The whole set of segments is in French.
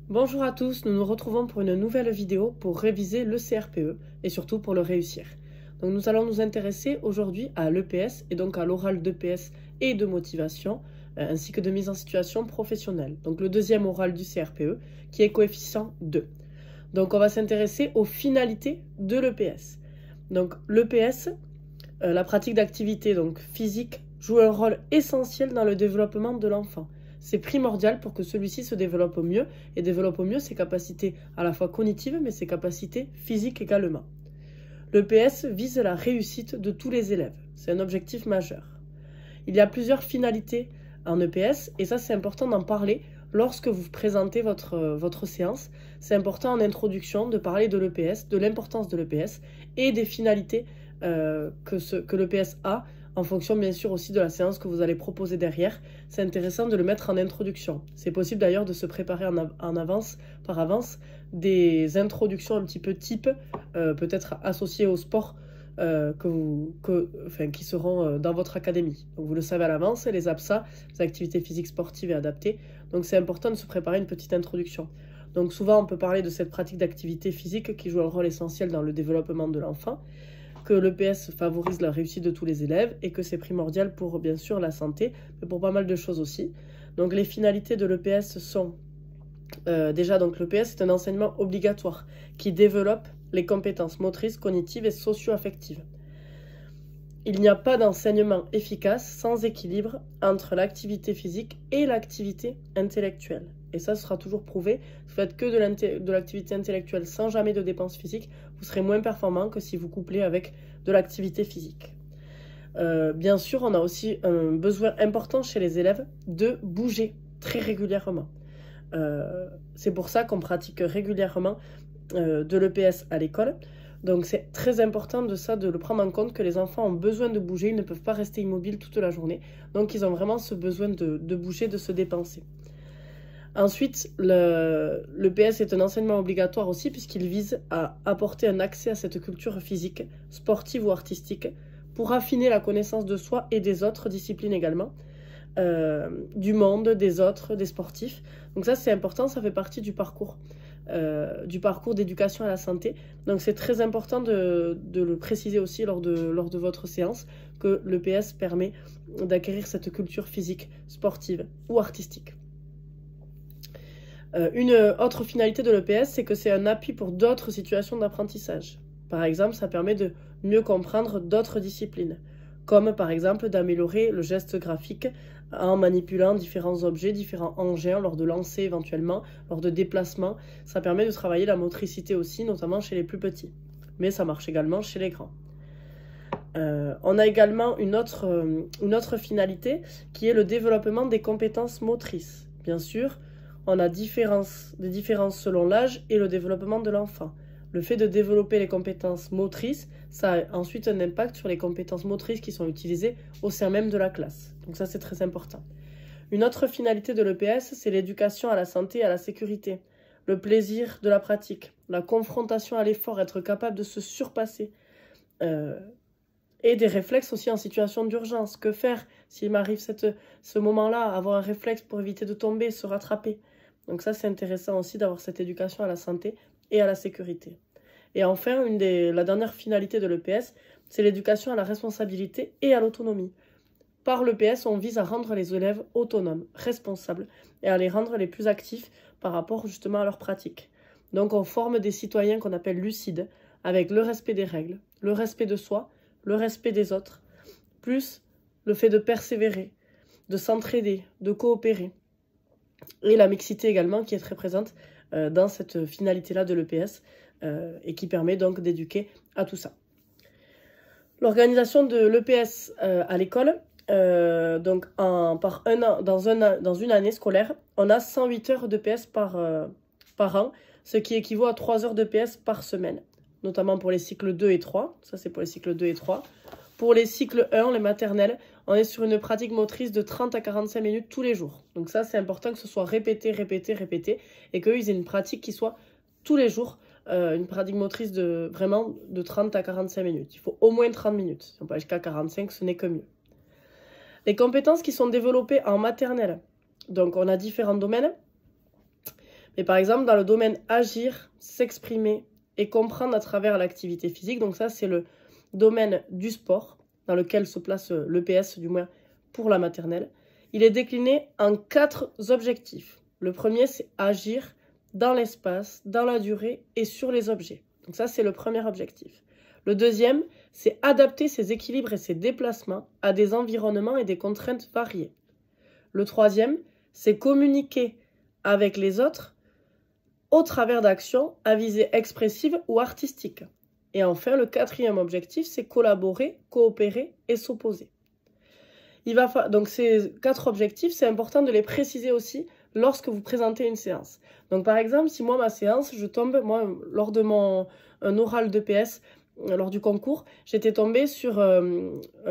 Bonjour à tous, nous nous retrouvons pour une nouvelle vidéo pour réviser le CRPE et surtout pour le réussir. Donc nous allons nous intéresser aujourd'hui à l'EPS et donc à l'oral d'EPS et de motivation ainsi que de mise en situation professionnelle. Donc le deuxième oral du CRPE qui est coefficient 2. Donc on va s'intéresser aux finalités de l'EPS. Donc l'EPS, la pratique d'activité donc physique, joue un rôle essentiel dans le développement de l'enfant. C'est primordial pour que celui-ci se développe au mieux et développe au mieux ses capacités à la fois cognitives mais ses capacités physiques également. L'EPS vise la réussite de tous les élèves. C'est un objectif majeur. Il y a plusieurs finalités en EPS et ça c'est important d'en parler lorsque vous présentez votre séance. C'est important en introduction de parler de l'EPS, de l'importance de l'EPS et des finalités que l'EPS a en fonction bien sûr aussi de la séance que vous allez proposer derrière. C'est intéressant de le mettre en introduction. C'est possible d'ailleurs de se préparer par avance, des introductions un petit peu type, peut-être associées au sport qui seront dans votre académie. Donc vous le savez à l'avance, les APSA, les activités physiques sportives et adaptées. Donc c'est important de se préparer une petite introduction. Donc souvent on peut parler de cette pratique d'activité physique qui joue un rôle essentiel dans le développement de l'enfant, que l'EPS favorise la réussite de tous les élèves et que c'est primordial pour bien sûr la santé, mais pour pas mal de choses aussi. Donc les finalités de l'EPS sont déjà donc l'EPS est un enseignement obligatoire qui développe les compétences motrices, cognitives et socio-affectives. Il n'y a pas d'enseignement efficace sans équilibre entre l'activité physique et l'activité intellectuelle. Et ça sera toujours prouvé. Si vous faites que de l'activité intellectuelle sans jamais de dépenses physiques, vous serez moins performant que si vous couplez avec de l'activité physique. Bien sûr, on a aussi un besoin important chez les élèves de bouger très régulièrement. C'est pour ça qu'on pratique régulièrement de l'EPS à l'école. Donc c'est très important de le prendre en compte que les enfants ont besoin de bouger, ils ne peuvent pas rester immobiles toute la journée. Donc ils ont vraiment ce besoin de bouger, de se dépenser. Ensuite, l'EPS est un enseignement obligatoire aussi puisqu'il vise à apporter un accès à cette culture physique, sportive ou artistique pour affiner la connaissance de soi et des autres disciplines également, du monde, des autres, des sportifs. Donc ça c'est important, ça fait partie du parcours d'éducation à la santé. Donc c'est très important de le préciser aussi lors de votre séance que l'EPS permet d'acquérir cette culture physique, sportive ou artistique. Une autre finalité de l'EPS, c'est que c'est un appui pour d'autres situations d'apprentissage. Par exemple, ça permet de mieux comprendre d'autres disciplines, comme par exemple d'améliorer le geste graphique en manipulant différents objets, différents engins lors de lancer éventuellement, lors de déplacements. Ça permet de travailler la motricité aussi, notamment chez les plus petits. Mais ça marche également chez les grands. On a également une autre finalité qui est le développement des compétences motrices. Bien sûr, on a des différences selon l'âge et le développement de l'enfant. Le fait de développer les compétences motrices, ça a ensuite un impact sur les compétences motrices qui sont utilisées au sein même de la classe. Donc ça, c'est très important. Une autre finalité de l'EPS, c'est l'éducation à la santé et à la sécurité, le plaisir de la pratique, la confrontation à l'effort, être capable de se surpasser, et des réflexes aussi en situation d'urgence. Que faire s'il m'arrive ce moment-là, avoir un réflexe pour éviter de tomber, se rattraper. Donc ça, c'est intéressant aussi d'avoir cette éducation à la santé et à la sécurité. Et enfin, la dernière finalité de l'EPS, c'est l'éducation à la responsabilité et à l'autonomie. Par l'EPS, on vise à rendre les élèves autonomes, responsables, et à les rendre les plus actifs par rapport justement à leur pratique. Donc on forme des citoyens qu'on appelle lucides, avec le respect des règles, le respect de soi, le respect des autres, plus le fait de persévérer, de s'entraider, de coopérer. Et la mixité également qui est très présente dans cette finalité-là de l'EPS et qui permet donc d'éduquer à tout ça. L'organisation de l'EPS à l'école, donc dans une année scolaire, on a 108 heures d'EPS par an, ce qui équivaut à 3 heures d'EPS par semaine, notamment pour les cycles 2 et 3. Ça, c'est pour les cycles 2 et 3. Pour les cycles 1, les maternelles, on est sur une pratique motrice de 30 à 45 minutes tous les jours. Donc ça, c'est important que ce soit répété, et qu'eux, aient une pratique qui soit tous les jours, une pratique motrice de 30 à 45 minutes. Il faut au moins 30 minutes. Si on peut aller jusqu'à 45, ce n'est que mieux. Les compétences qui sont développées en maternelle. Donc, on a différents domaines. Mais par exemple, dans le domaine agir, s'exprimer et comprendre à travers l'activité physique, donc ça c'est le domaine du sport, dans lequel se place l'EPS, du moins pour la maternelle, il est décliné en 4 objectifs. Le premier, c'est agir dans l'espace, dans la durée et sur les objets. Donc ça, c'est le premier objectif. Le deuxième, c'est adapter ses équilibres et ses déplacements à des environnements et des contraintes variées. Le troisième, c'est communiquer avec les autres au travers d'actions à visée expressive ou artistique. Et enfin, le quatrième objectif, c'est collaborer, coopérer et s'opposer. Donc ces 4 objectifs, c'est important de les préciser aussi lorsque vous présentez une séance. Donc par exemple, si moi, ma séance, lors de un oral d'EPS, lors du concours, j'étais tombée sur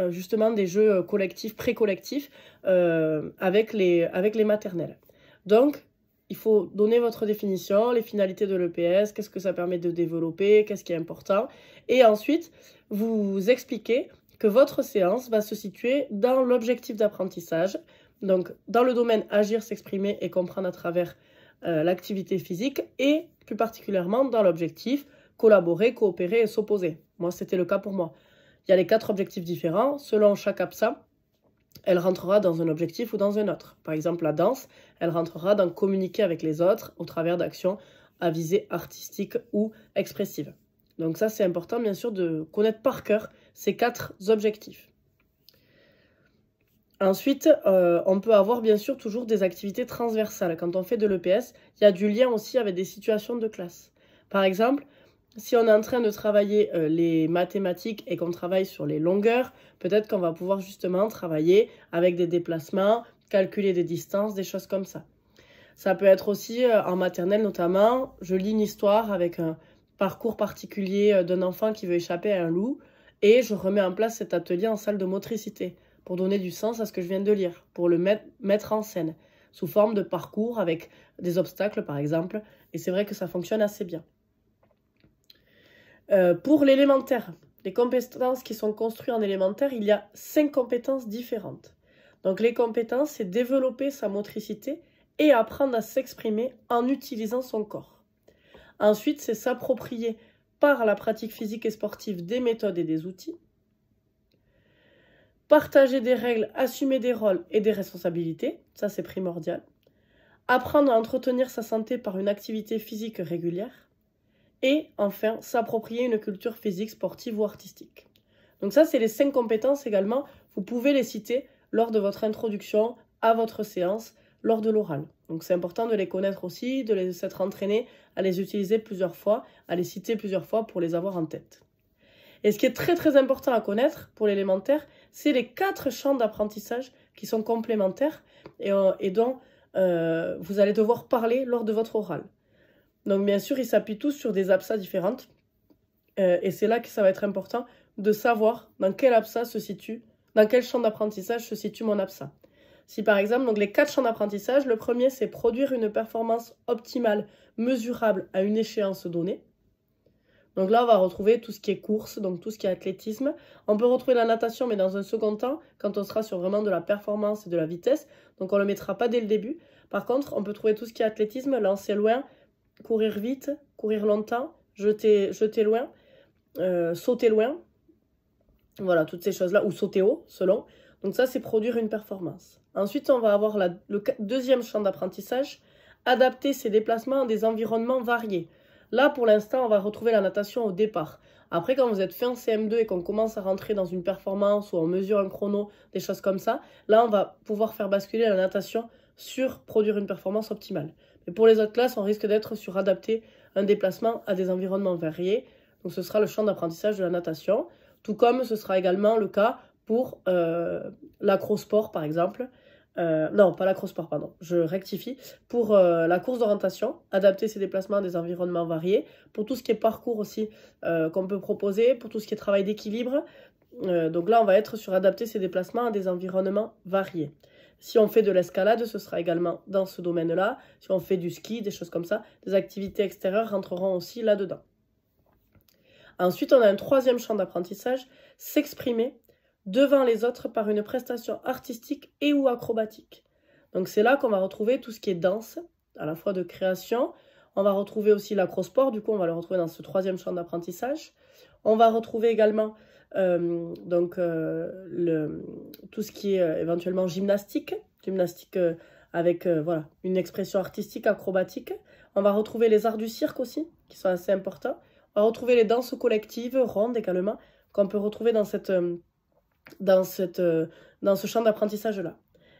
justement des jeux collectifs, pré-collectifs, avec les maternelles. Donc, il faut donner votre définition, les finalités de l'EPS, qu'est-ce que ça permet de développer, qu'est-ce qui est important. Et ensuite, vous expliquez que votre séance va se situer dans l'objectif d'apprentissage, donc dans le domaine agir, s'exprimer et comprendre à travers l'activité physique, et plus particulièrement dans l'objectif collaborer, coopérer et s'opposer. Moi, c'était le cas pour moi. Il y a les 4 objectifs différents. Selon chaque APSA, elle rentrera dans un objectif ou dans un autre. Par exemple, la danse, elle rentrera dans communiquer avec les autres au travers d'actions à visée artistique ou expressive. Donc ça, c'est important, bien sûr, de connaître par cœur ces 4 objectifs. Ensuite, on peut avoir, bien sûr, toujours des activités transversales. Quand on fait de l'EPS, il y a du lien aussi avec des situations de classe. Par exemple, si on est en train de travailler les mathématiques et qu'on travaille sur les longueurs, peut-être qu'on va pouvoir justement travailler avec des déplacements, calculer des distances, des choses comme ça. Ça peut être aussi en maternelle notamment, je lis une histoire avec un parcours particulier d'un enfant qui veut échapper à un loup et je remets en place cet atelier en salle de motricité pour donner du sens à ce que je viens de lire, pour le mettre en scène sous forme de parcours avec des obstacles par exemple, et c'est vrai que ça fonctionne assez bien. Pour l'élémentaire, les compétences qui sont construites en élémentaire, il y a 5 compétences différentes. Donc les compétences, c'est développer sa motricité et apprendre à s'exprimer en utilisant son corps. Ensuite, c'est s'approprier par la pratique physique et sportive des méthodes et des outils. Partager des règles, assumer des rôles et des responsabilités, ça c'est primordial. Apprendre à entretenir sa santé par une activité physique régulière. Et enfin, s'approprier une culture physique, sportive ou artistique. Donc ça, c'est les 5 compétences également. Vous pouvez les citer lors de votre introduction à votre séance, lors de l'oral. Donc c'est important de les connaître aussi, de s'être entraîné à les utiliser plusieurs fois, à les citer plusieurs fois pour les avoir en tête. Et ce qui est très très important à connaître pour l'élémentaire, c'est les 4 champs d'apprentissage qui sont complémentaires et dont vous allez devoir parler lors de votre oral. Donc bien sûr, ils s'appuient tous sur des APSA différentes. Et c'est là que ça va être important de savoir dans quel APSA se situe, dans quel champ d'apprentissage se situe mon APSA. Si par exemple, donc les 4 champs d'apprentissage, le premier c'est produire une performance optimale, mesurable à une échéance donnée. Donc là, on va retrouver tout ce qui est course, donc tout ce qui est athlétisme. On peut retrouver la natation, mais dans un second temps, quand on sera sur vraiment de la performance et de la vitesse. Donc on ne le mettra pas dès le début. Par contre, on peut trouver tout ce qui est athlétisme, lancer loin, courir vite, courir longtemps, jeter loin, sauter loin. Voilà, toutes ces choses-là, ou sauter haut, selon. Donc ça, c'est produire une performance. Ensuite, on va avoir le deuxième champ d'apprentissage, adapter ses déplacements à des environnements variés. Là, pour l'instant, on va retrouver la natation au départ. Après, quand vous êtes fait en CM2 et qu'on commence à rentrer dans une performance ou on mesure un chrono, des choses comme ça, là, on va pouvoir faire basculer la natation sur produire une performance optimale. Mais pour les autres classes, on risque d'être sur adapter un déplacement à des environnements variés. Donc, ce sera le champ d'apprentissage de la natation, tout comme ce sera également le cas pour l'acrosport, par exemple. Non, pas l'acrosport, pardon, je rectifie. Pour la course d'orientation, adapter ses déplacements à des environnements variés. Pour tout ce qui est parcours aussi qu'on peut proposer, pour tout ce qui est travail d'équilibre. Donc là, on va être sur adapter ses déplacements à des environnements variés. Si on fait de l'escalade, ce sera également dans ce domaine-là. Si on fait du ski, des choses comme ça, des activités extérieures rentreront aussi là-dedans. Ensuite, on a un troisième champ d'apprentissage, s'exprimer devant les autres par une prestation artistique et ou acrobatique. Donc c'est là qu'on va retrouver tout ce qui est danse, à la fois de création. On va retrouver aussi l'acrosport, du coup on va le retrouver dans ce troisième champ d'apprentissage. On va retrouver également tout ce qui est éventuellement gymnastique avec voilà, une expression artistique, acrobatique. On va retrouver les arts du cirque aussi, qui sont assez importants. On va retrouver les danses collectives, rondes également, qu'on peut retrouver dans ce champ d'apprentissage-là.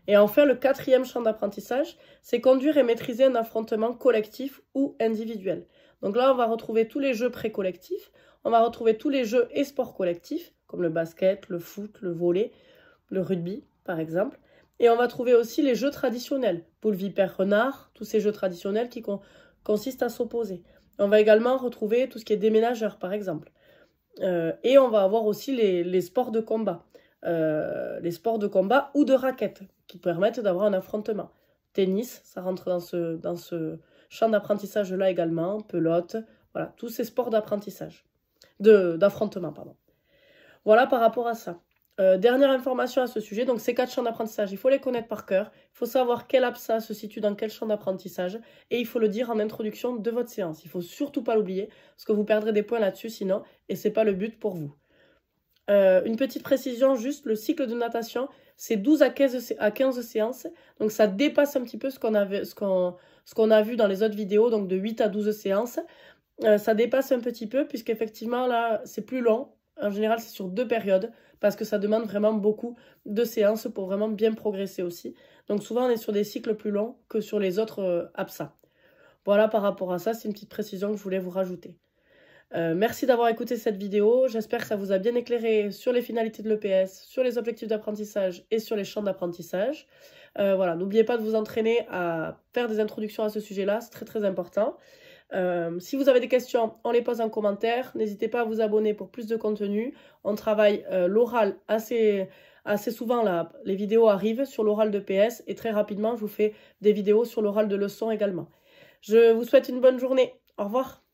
Et enfin, le quatrième champ d'apprentissage, c'est conduire et maîtriser un affrontement collectif ou individuel. Donc là, on va retrouver tous les jeux pré-collectifs, on va retrouver tous les jeux et sports collectifs, comme le basket, le foot, le volley, le rugby, par exemple. Et on va trouver aussi les jeux traditionnels, poule, vipère, renard, tous ces jeux traditionnels qui consistent à s'opposer. On va également retrouver tout ce qui est déménageur, par exemple. Et on va avoir aussi les sports de combat. Les sports de combat ou de raquettes qui permettent d'avoir un affrontement. Tennis, ça rentre dans ce champ d'apprentissage-là également, pelote, voilà, tous ces sports d'affrontement, pardon. Voilà par rapport à ça. Dernière information à ce sujet, donc ces 4 champs d'apprentissage, il faut les connaître par cœur, il faut savoir quel APSA se situe dans quel champ d'apprentissage, et il faut le dire en introduction de votre séance. Il ne faut surtout pas l'oublier, parce que vous perdrez des points là-dessus sinon, et ce n'est pas le but pour vous. Une petite précision, juste, le cycle de natation, c'est 12 à 15 séances, donc ça dépasse un petit peu ce qu'on a vu dans les autres vidéos, donc de 8 à 12 séances. Ça dépasse un petit peu, puisqu'effectivement, là, c'est plus long. En général, c'est sur 2 périodes, parce que ça demande vraiment beaucoup de séances pour vraiment bien progresser aussi. Donc souvent, on est sur des cycles plus longs que sur les autres APSA. Voilà, par rapport à ça, c'est une petite précision que je voulais vous rajouter. Merci d'avoir écouté cette vidéo. J'espère que ça vous a bien éclairé sur les finalités de l'EPS, sur les objectifs d'apprentissage et sur les champs d'apprentissage. Voilà, n'oubliez pas de vous entraîner à faire des introductions à ce sujet-là, c'est très très important. Si vous avez des questions, on les pose en commentaire. N'hésitez pas à vous abonner pour plus de contenu. On travaille l'oral assez souvent. Là, les vidéos arrivent sur l'oral de PS et très rapidement, je vous fais des vidéos sur l'oral de leçon également. Je vous souhaite une bonne journée. Au revoir.